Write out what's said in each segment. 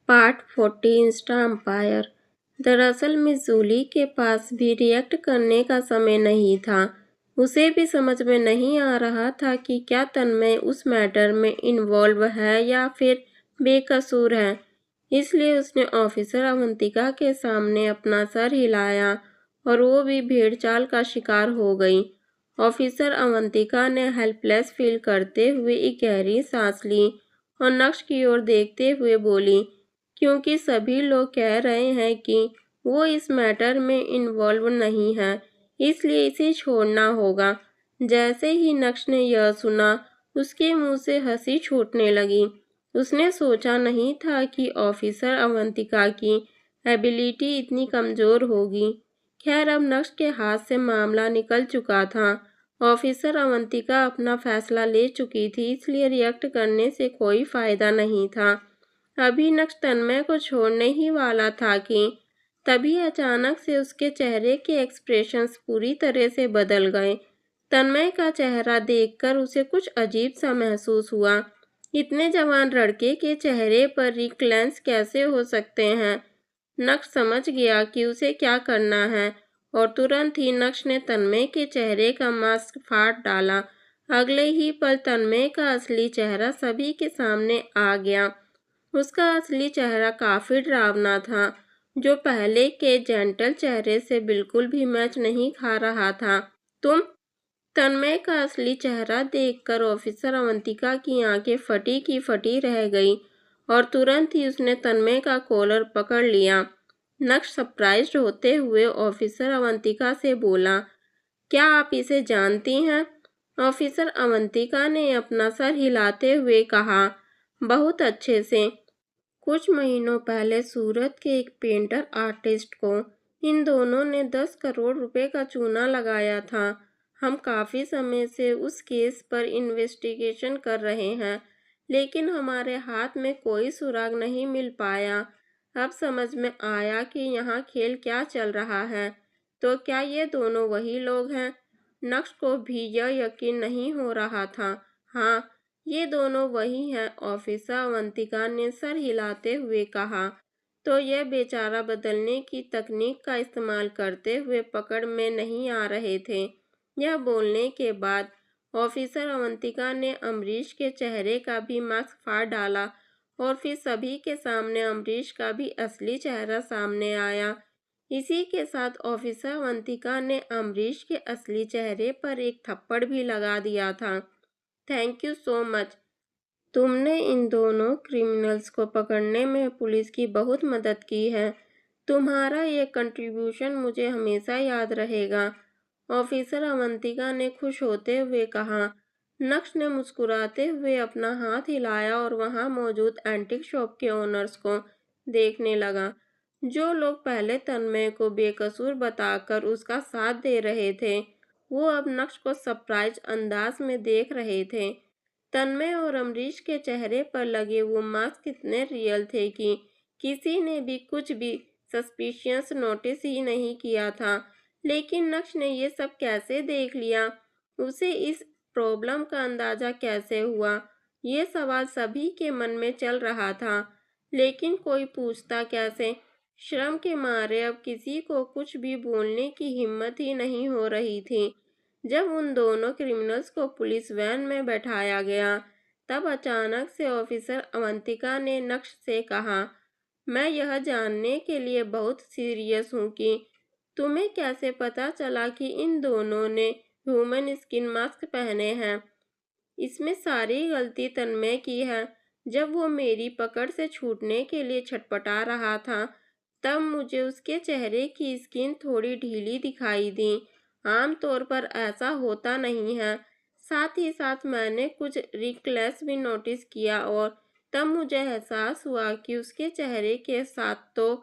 Part 40 insta empire. दरअसल miss Julie के पास भी रिएक्ट करने का समय नहीं था। उसे भी समझ में नहीं आ रहा था कि क्या तन्मय उस मैटर में इन्वॉल्व है या फिर बेकसूर है। इसलिए उसने ऑफिसर अवंतिका के सामने अपना सर हिलाया और वो भी भेड़चाल का शिकार हो गई। ऑफिसर अवंतिका ने हेल्पलेस फील करते हुए एक गहरी सांस ली और नक्श की ओर देखते हुए बोली, क्योंकि सभी लोग कह रहे हैं कि वो इस मैटर में इन्वॉल्व नहीं है, इसलिए इसे छोड़ना होगा। जैसे ही नक्श ने यह सुना, उसके मुंह से हंसी छूटने लगी। उसने सोचा नहीं था कि ऑफिसर अवंतिका की एबिलिटी इतनी कमजोर होगी। खैर, अब नक्श के हाथ से मामला निकल चुका था। ऑफिसर अवंतिका अपना फैसला ले चुकी थी, इसलिए रिएक्ट करने से कोई फायदा नहीं था। अभी नक्श तन्मय को छोड़ने ही वाला था कि तभी अचानक से उसके चेहरे के एक्सप्रेशंस पूरी तरह से बदल गए। तन्मय का चेहरा देखकर उसे कुछ अजीब सा महसूस हुआ। इतने जवान लड़के के चेहरे पर रिक्लेंस कैसे हो सकते हैं? नक्श समझ गया कि उसे क्या करना है और तुरंत ही नक्श ने तन्मय के चेहरे का मास्क फाड़ डाला। अगले ही पल तन्मय का असली चेहरा सभी के सामने आ गया। उसका असली चेहरा काफी डरावना था, जो पहले के जेंटल चेहरे से बिल्कुल भी मैच नहीं खा रहा था। तुम? तन्मय का असली चेहरा देखकर ऑफिसर अवंतिका की आंखें फटी की फटी रह गई और तुरंत ही उसने तन्मय का कॉलर पकड़ लिया। नक्श सरप्राइज्ड होते हुए ऑफिसर अवंतिका से बोला, क्या आप इसे जानती हैं? ऑफिसर अवंतिका ने अपना सर हिलाते हुए कहा, बहुत अच्छे से। कुछ महीनों पहले सूरत के एक पेंटर आर्टिस्ट को इन दोनों ने 10 करोड़ रुपए का चूना लगाया था। हम काफ़ी समय से उस केस पर इन्वेस्टिगेशन कर रहे हैं, लेकिन हमारे हाथ में कोई सुराग नहीं मिल पाया। अब समझ में आया कि यहाँ खेल क्या चल रहा है। तो क्या ये दोनों वही लोग हैं? नक्श को भी यह यकीन नहीं हो रहा था। हाँ, ये दोनों वही हैं, ऑफिसर अवंतिका ने सर हिलाते हुए कहा। तो यह बेचारा बदलने की तकनीक का इस्तेमाल करते हुए पकड़ में नहीं आ रहे थे। यह बोलने के बाद ऑफिसर अवंतिका ने अमरीश के चेहरे का भी मास्क फाड़ डाला और फिर सभी के सामने अमरीश का भी असली चेहरा सामने आया। इसी के साथ ऑफिसर अवंतिका ने अमरीश के असली चेहरे पर एक थप्पड़ भी लगा दिया था। Thank you so much. तुमने इन दोनों क्रिमिनल्स को पकड़ने में पुलिस की बहुत मदद की है। तुम्हारा ये कंट्रीब्यूशन मुझे हमेशा याद रहेगा। ऑफिसर अवंतिका ने खुश होते हुए कहा। नक्श ने मुस्कुराते हुए अपना हाथ हिलाया और वहां मौजूद एंटीक शॉप के ओनर्स को देखने लगा, जो लोग पहले तन्मय को बेकसूर बताकर उसका साथ दे रहे थे। वो अब नक्श को सरप्राइज अंदाज में देख रहे थे। तन्मय और अमरीश के चेहरे पर लगे वो मास्क इतने रियल थे कि किसी ने भी कुछ भी सस्पिशियस नोटिस ही नहीं किया था। लेकिन नक्श ने ये सब कैसे देख लिया? उसे इस प्रॉब्लम का अंदाजा कैसे हुआ? ये सवाल सभी के मन में चल रहा था, लेकिन कोई पूछता कैसे? शर्म के मारे अब किसी को कुछ भी बोलने की हिम्मत ही नहीं हो रही थी। जब उन दोनों क्रिमिनल्स को पुलिस वैन में बैठाया गया, तब अचानक से ऑफिसर अवंतिका ने नक्श से कहा, मैं यह जानने के लिए बहुत सीरियस हूँ कि तुम्हें कैसे पता चला कि इन दोनों ने ह्यूमन स्किन मास्क पहने हैं। इसमें सारी गलती तन्मय की है। जब वो मेरी पकड़ से छूटने के लिए छटपटा रहा था, तब मुझे उसके चेहरे की स्किन थोड़ी ढीली दिखाई दी। आमतौर पर ऐसा होता नहीं है। साथ ही साथ मैंने कुछ रिक्लेस भी नोटिस किया और तब मुझे एहसास हुआ कि उसके चेहरे के साथ तो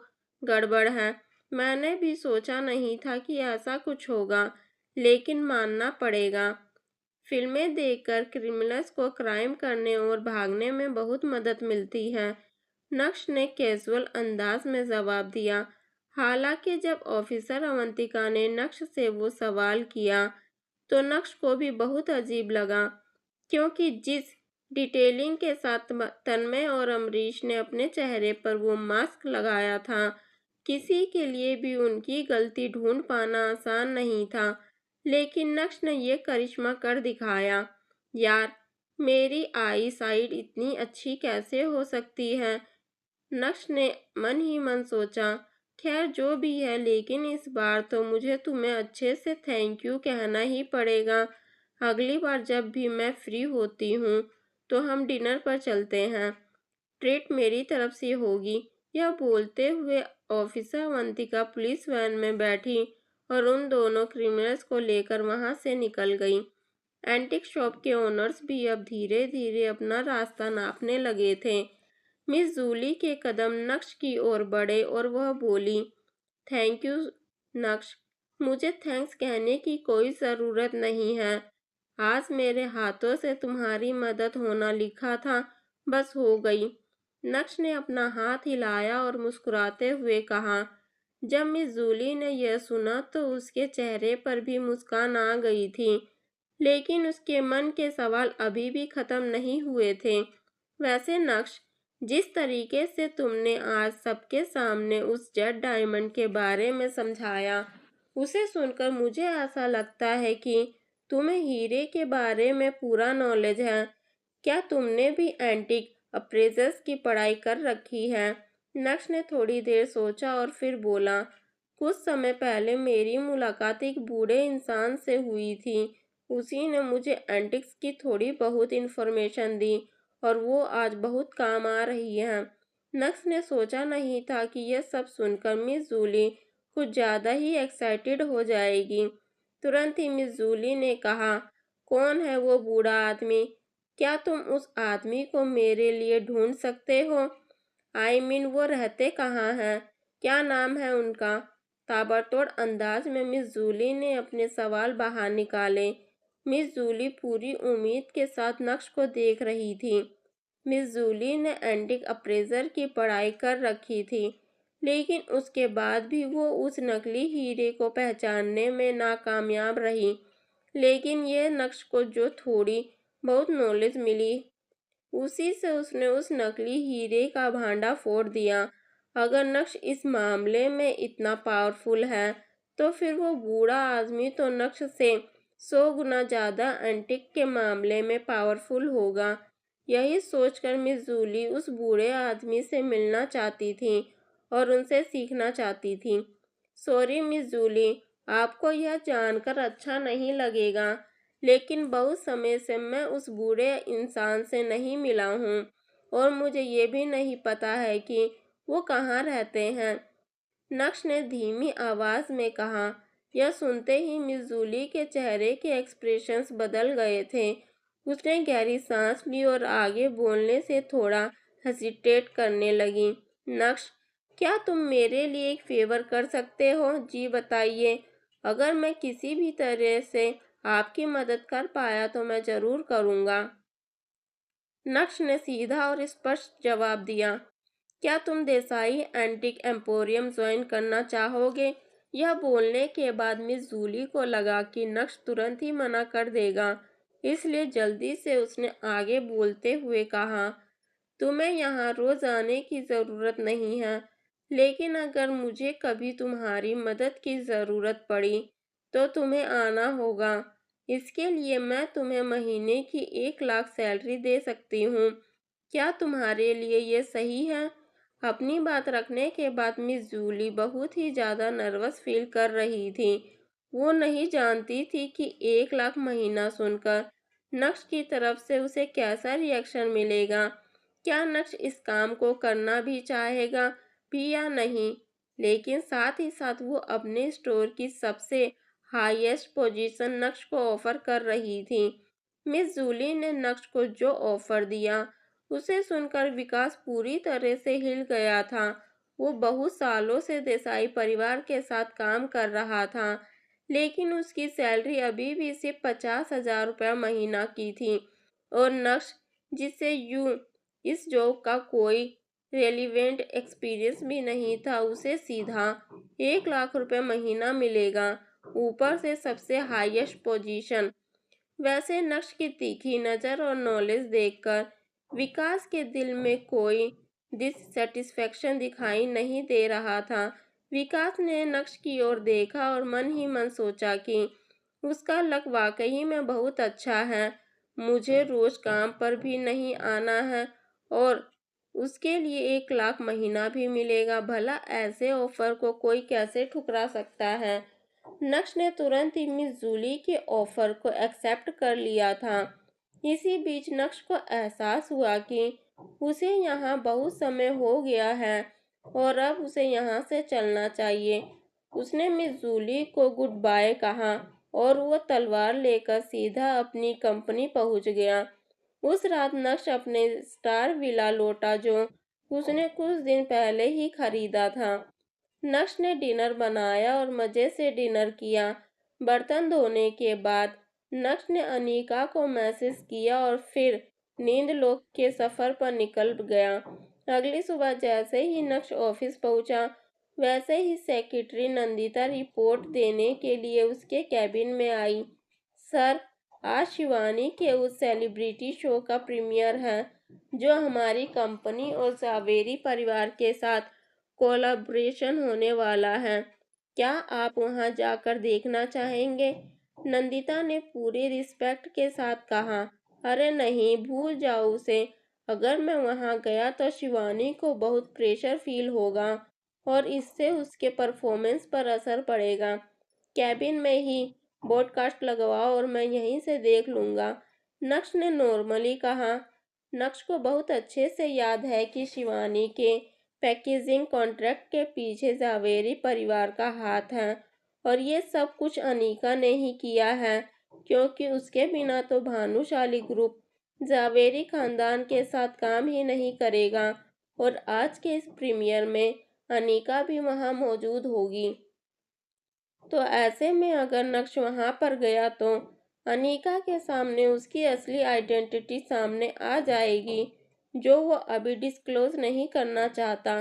गड़बड़ है। मैंने भी सोचा नहीं था कि ऐसा कुछ होगा, लेकिन मानना पड़ेगा। फिल्में देखकर क्रिमिनल्स को क्राइम करने और भागने में बहुत मदद मिलती है, नक्श ने कैजुअल अंदाज में जवाब दिया। हालांकि जब ऑफिसर अवंतिका ने नक्श से वो सवाल किया, तो नक्श को भी बहुत अजीब लगा, क्योंकि जिस डिटेलिंग के साथ तन्मय और अमरीश ने अपने चेहरे पर वो मास्क लगाया था। किसी के लिए भी उनकी गलती ढूंढ पाना आसान नहीं था, लेकिन नक्श ने ये करिश्मा कर दिखाया। यार, मेरी आई साइड इतनी अच्छी कैसे हो सकती है? नक्श ने मन ही मन सोचा। खैर जो भी है, लेकिन इस बार तो मुझे तुम्हें अच्छे से थैंक यू कहना ही पड़ेगा। अगली बार जब भी मैं फ्री होती हूँ तो हम डिनर पर चलते हैं। ट्रीट मेरी तरफ से होगी। यह बोलते हुए ऑफिसर अवंतिका पुलिस वैन में बैठी और उन दोनों क्रिमिनल्स को लेकर वहां से निकल गई। एंटिक शॉप के ओनर्स भी अब धीरे धीरे अपना रास्ता नापने लगे थे। मिस जूली के कदम नक्श की ओर बढ़े और वह बोली, थैंक यू नक्श, मुझे थैंक्स कहने की कोई ज़रूरत नहीं है। आज मेरे हाथों से तुम्हारी मदद होना लिखा था, बस हो गई। नक्श ने अपना हाथ हिलाया और मुस्कुराते हुए कहा। जब मिस जूली ने यह सुना तो उसके चेहरे पर भी मुस्कान आ गई थी, लेकिन उसके मन के सवाल अभी भी खत्म नहीं हुए थे। वैसे नक्श, जिस तरीके से तुमने आज सबके सामने उस जेड डायमंड के बारे में समझाया, उसे सुनकर मुझे ऐसा लगता है कि तुम्हें हीरे के बारे में पूरा नॉलेज है। क्या तुमने भी एंटिक अप्रेजर्स की पढ़ाई कर रखी है? नक्श ने थोड़ी देर सोचा और फिर बोला, कुछ समय पहले मेरी मुलाकात एक बूढ़े इंसान से हुई थी। उसी ने मुझे एंटिक्स की थोड़ी बहुत इन्फॉर्मेशन दी और वो आज बहुत काम आ रही है। नक्श ने सोचा नहीं था कि यह सब सुनकर मिस जूली कुछ ज़्यादा ही एक्साइटेड हो जाएगी। तुरंत ही मिस जूली ने कहा, कौन है वो बूढ़ा आदमी? क्या तुम उस आदमी को मेरे लिए ढूंढ सकते हो? वो रहते कहाँ हैं? क्या नाम है उनका? ताबड़तोड़ अंदाज में मिस जूली ने अपने सवाल बाहर निकाले। मिस जूली पूरी उम्मीद के साथ नक्श को देख रही थी। मिस जूली ने एंटिक अप्रेजर की पढ़ाई कर रखी थी, लेकिन उसके बाद भी वो उस नकली हीरे को पहचानने में नाकामयाब रही। लेकिन यह नक्श को जो थोड़ी बहुत नॉलेज मिली, उसी से उसने उस नकली हीरे का भांडा फोड़ दिया। अगर नक्श इस मामले में इतना पावरफुल है, तो फिर वो बूढ़ा आदमी तो नक्श से 100 गुना ज्यादा एंटिक के मामले में पावरफुल होगा। यही सोचकर मिस जूली उस बूढ़े आदमी से मिलना चाहती थी और उनसे सीखना चाहती थी। सॉरी मिस जूली, आपको यह जानकर अच्छा नहीं लगेगा, लेकिन बहुत समय से मैं उस बूढ़े इंसान से नहीं मिला हूँ और मुझे ये भी नहीं पता है कि वो कहाँ रहते हैं। नक्श ने धीमी आवाज में कहा। यह सुनते ही मिस जूली के चेहरे के एक्सप्रेशंस बदल गए थे। उसने गहरी सांस ली और आगे बोलने से थोड़ा हेसिटेट करने लगी। नक्श, क्या तुम मेरे लिए एक फेवर कर सकते हो? जी बताइए। अगर मैं किसी भी तरह से आपकी मदद कर पाया तो मैं जरूर करूँगा। नक्श ने सीधा और स्पष्ट जवाब दिया। क्या तुम देसाई एंटिक एम्पोरियम ज्वाइन करना चाहोगे? यह बोलने के बाद मिस जूली को लगा कि नक्श तुरंत ही मना कर देगा, इसलिए जल्दी से उसने आगे बोलते हुए कहा, तुम्हें यहाँ रोज आने की ज़रूरत नहीं है, लेकिन अगर मुझे कभी तुम्हारी मदद की ज़रूरत पड़ी तो तुम्हें आना होगा। इसके लिए मैं तुम्हें महीने की 1 लाख सैलरी दे सकती हूँ। क्या तुम्हारे लिए ये सही है? अपनी बात रखने के बाद मिस जूली बहुत ही ज़्यादा नर्वस फील कर रही थी। वो नहीं जानती थी कि 1 लाख महीना सुनकर नक्श की तरफ से उसे कैसा रिएक्शन मिलेगा। क्या नक्श इस काम को करना भी चाहेगा भी या नहीं? लेकिन साथ ही साथ वो अपने स्टोर की सबसे हाईएस्ट पोजीशन नक्श को ऑफर कर रही थी। मिस जूली ने नक्श को जो ऑफर दिया, उसे सुनकर विकास पूरी तरह से हिल गया था। वो बहुत सालों से देसाई परिवार के साथ काम कर रहा था, लेकिन उसकी सैलरी अभी भी सिर्फ 50,000 रुपया महीना की थी और नक्श, जिसे यूं इस जॉब का कोई रेलिवेंट एक्सपीरियंस भी नहीं था, उसे सीधा 1 लाख रुपए महीना मिलेगा, ऊपर से सबसे हाईएस्ट पोजीशन। वैसे नक्श की तीखी नज़र और नॉलेज देखकर विकास के दिल में कोई डिससेटिस्फेक्शन दिखाई नहीं दे रहा था। विकास ने नक्श की ओर देखा और मन ही मन सोचा कि उसका लक वाकई में बहुत अच्छा है। मुझे रोज काम पर भी नहीं आना है और उसके लिए 1 लाख महीना भी मिलेगा। भला ऐसे ऑफर को कोई कैसे ठुकरा सकता है। नक्श ने तुरंत ही मिस जूली के ऑफर को एक्सेप्ट कर लिया था। इसी बीच नक्श को एहसास हुआ कि उसे यहाँ बहुत समय हो गया है और अब उसे यहाँ से चलना चाहिए। उसने मिस जूली को गुड बाय कहा और वो तलवार लेकर सीधा अपनी कंपनी पहुंच गया। उस रात नक्श अपने स्टार विला लौटा जो उसने कुछ दिन पहले ही खरीदा था। नक्श ने डिनर बनाया और मजे से डिनर किया। बर्तन धोने के बाद नक्श ने अनीका को मैसेज किया और फिर नींद लोक के सफर पर निकल गया। अगली सुबह जैसे ही नक्श ऑफिस पहुंचा वैसे ही सेक्रेटरी नंदिता रिपोर्ट देने के लिए उसके कैबिन में आई। सर, आज शिवानी के उस सेलिब्रिटी शो का प्रीमियर है जो हमारी कंपनी और जावेरी परिवार के साथ कोलैबोरेशन होने वाला है। क्या आप वहां जाकर देखना चाहेंगे? नंदिता ने पूरी रिस्पेक्ट के साथ कहा। अरे नहीं, भूल जाओ उसे। अगर मैं वहां गया तो शिवानी को बहुत प्रेशर फील होगा और इससे उसके परफॉर्मेंस पर असर पड़ेगा। कैबिन में ही ब्रॉडकास्ट लगवाओ और मैं यहीं से देख लूंगा। नक्श ने नॉर्मली कहा। नक्श को बहुत अच्छे से याद है कि शिवानी के पैकेजिंग कॉन्ट्रैक्ट के पीछे जावेरी परिवार का हाथ है और ये सब कुछ अनीका ने ही किया है, क्योंकि उसके बिना तो भानुशाली ग्रुप जावेरी खानदान के साथ काम ही नहीं करेगा। और आज के इस प्रीमियर में अनीका भी वहां मौजूद होगी। तो ऐसे में अगर नक्श वहां पर गया तो अनीका के सामने उसकी असली आइडेंटिटी सामने आ जाएगी जो वो अभी डिस्क्लोज नहीं करना चाहता।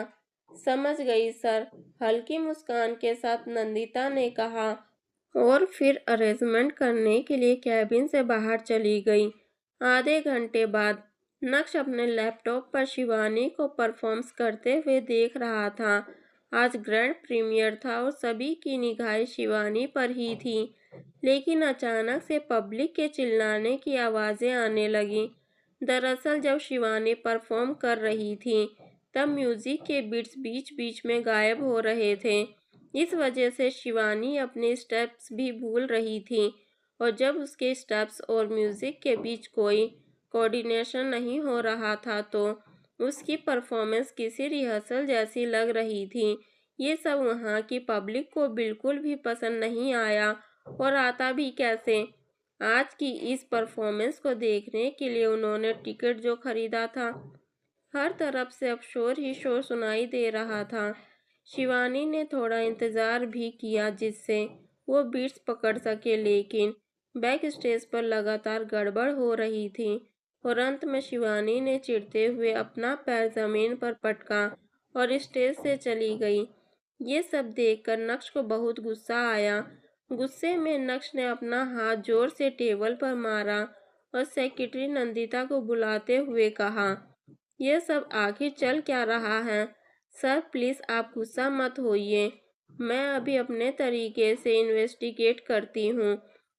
समझ गई सर, हल्की मुस्कान के साथ नंदिता ने कहा और फिर अरेंजमेंट करने के लिए कैबिन से बाहर चली गई। आधे घंटे बाद नक्श अपने लैपटॉप पर शिवानी को परफॉर्म्स करते हुए देख रहा था। आज ग्रैंड प्रीमियर था और सभी की निगाहें शिवानी पर ही थी। लेकिन अचानक से पब्लिक के चिल्लाने की आवाज़ें आने लगीं। दरअसल जब शिवानी परफॉर्म कर रही थी तब म्यूजिक के बीट्स बीच बीच में गायब हो रहे थे। इस वजह से शिवानी अपने स्टेप्स भी भूल रही थी और जब उसके स्टेप्स और म्यूजिक के बीच कोई कोऑर्डिनेशन नहीं हो रहा था तो उसकी परफॉर्मेंस किसी रिहर्सल जैसी लग रही थी। ये सब वहाँ की पब्लिक को बिल्कुल भी पसंद नहीं आया और आता भी कैसे। आज की इस परफॉर्मेंस को देखने के लिए उन्होंने टिकट जो खरीदा था, हर तरफ से अब शोर ही शोर सुनाई दे रहा था। शिवानी ने थोड़ा इंतजार भी किया जिससे वो बीट्स पकड़ सके, लेकिन बैक स्टेज पर लगातार गड़बड़ हो रही थी और अंत में शिवानी ने चिढ़ते हुए अपना पैर जमीन पर पटका और स्टेज से चली गई। ये सब देखकर नक्श को बहुत गुस्सा आया। गुस्से में नक्श ने अपना हाथ जोर से टेबल पर मारा और सेक्रेटरी नंदिता को बुलाते हुए कहा, यह सब आखिर चल क्या रहा है? सर प्लीज़ आप गुस्सा मत होइए, मैं अभी अपने तरीके से इन्वेस्टिगेट करती हूँ।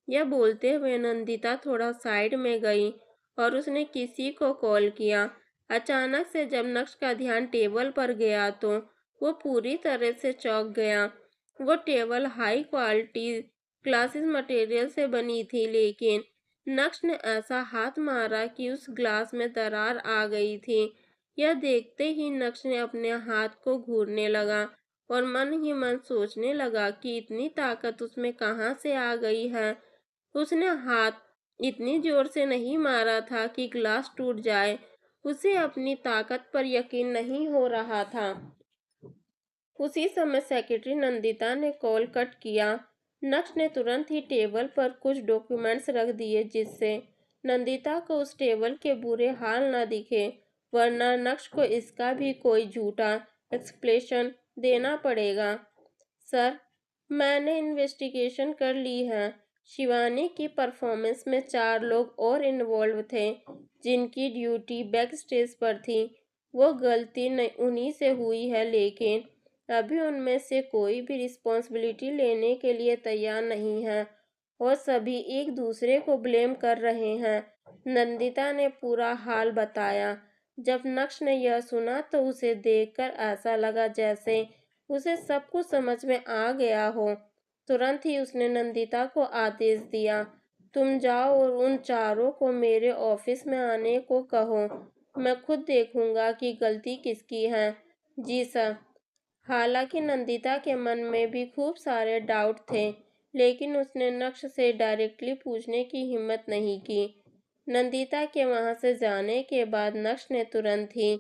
यह बोलते हुए नंदिता थोड़ा साइड में गई और उसने किसी को कॉल किया। अचानक से जब नक्श का ध्यान टेबल पर गया तो वो पूरी तरह से चौंक गया। वो table high quality glasses material से बनी थी, लेकिन नक्श ने ऐसा हाथ मारा कि उस ग्लास में दरार आ गई थी। यह देखते ही नक्श ने अपने हाथ को घूरने लगा और मन ही मन सोचने लगा कि इतनी ताकत उसमें कहाँ से आ गई है। उसने हाथ इतनी जोर से नहीं मारा था कि ग्लास टूट जाए। उसे अपनी ताकत पर यकीन नहीं हो रहा था। उसी समय सेक्रेटरी नंदिता ने कॉल कट किया। नक्श ने तुरंत ही टेबल पर कुछ डॉक्यूमेंट्स रख दिए जिससे नंदिता को उस टेबल के बुरे हाल न दिखे, वरना नक्श को इसका भी कोई झूठा एक्सप्लेनेशन देना पड़ेगा। सर, मैंने इन्वेस्टिगेशन कर ली है। शिवानी की परफॉर्मेंस में 4 लोग और इन्वॉल्व थे, जिनकी ड्यूटी बैक स्टेज पर थी। वो गलती उन्हीं से हुई है, लेकिन अभी उनमें से कोई भी रिस्पॉन्सिबिलिटी लेने के लिए तैयार नहीं है और सभी एक दूसरे को ब्लेम कर रहे हैं। नंदिता ने पूरा हाल बताया। जब नक्श ने यह सुना तो उसे देखकर ऐसा लगा जैसे उसे सब कुछ समझ में आ गया हो। तुरंत ही उसने नंदिता को आदेश दिया, तुम जाओ और उन चारों को मेरे ऑफिस में आने को कहो। मैं खुद देखूंगा कि गलती किसकी है। जी सर। हालांकि नंदिता के मन में भी खूब सारे डाउट थे, लेकिन उसने नक्श से डायरेक्टली पूछने की हिम्मत नहीं की। नंदिता के वहां से जाने के बाद नक्श ने तुरंत ही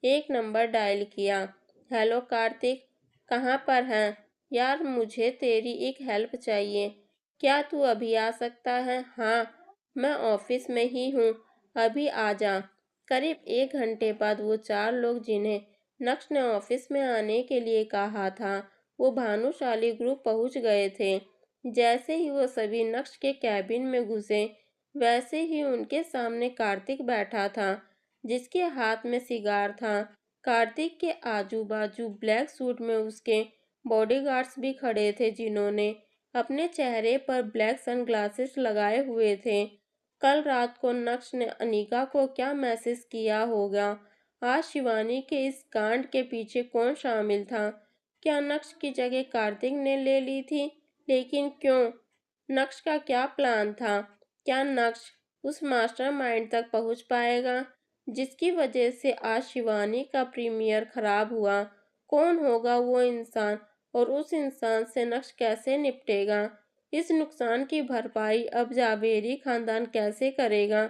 एक नंबर डायल किया। हेलो कार्तिक, कहाँ पर है? यार, मुझे तेरी एक हेल्प चाहिए। क्या तू अभी आ सकता है? हाँ, मैं ऑफिस में ही हूँ, अभी आ जा। करीब 1 घंटे बाद वो 4 लोग जिन्हें नक्श ने ऑफिस में आने के लिए कहा था, वो भानुशाली ग्रुप पहुंच गए थे। जैसे ही वो सभी नक्श के कैबिन में घुसे, वैसे ही उनके सामने कार्तिक बैठा था, जिसके हाथ में सिगार था। कार्तिक के आजू बाजू ब्लैक सूट में उसके बॉडीगार्ड्स भी खड़े थे, जिन्होंने अपने चेहरे पर ब्लैक सनग्लासेस लगाए हुए थे। कल रात को नक्श ने अनीका को क्या मैसेज किया होगा? आज शिवानी के इस कांड के पीछे कौन शामिल था? क्या नक्श की जगह कार्तिक ने ले ली थी? लेकिन क्यों? नक्श का क्या प्लान था? क्या नक्श उस मास्टरमाइंड तक पहुंच पाएगा, जिसकी वजह से आज शिवानी का प्रीमियर खराब हुआ? कौन होगा वो इंसान और उस इंसान से नक्श कैसे निपटेगा? इस नुकसान की भरपाई अब जावेरी खानदान कैसे करेगा?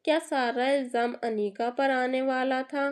क्या सारा इल्जाम अनीका पर आने वाला था?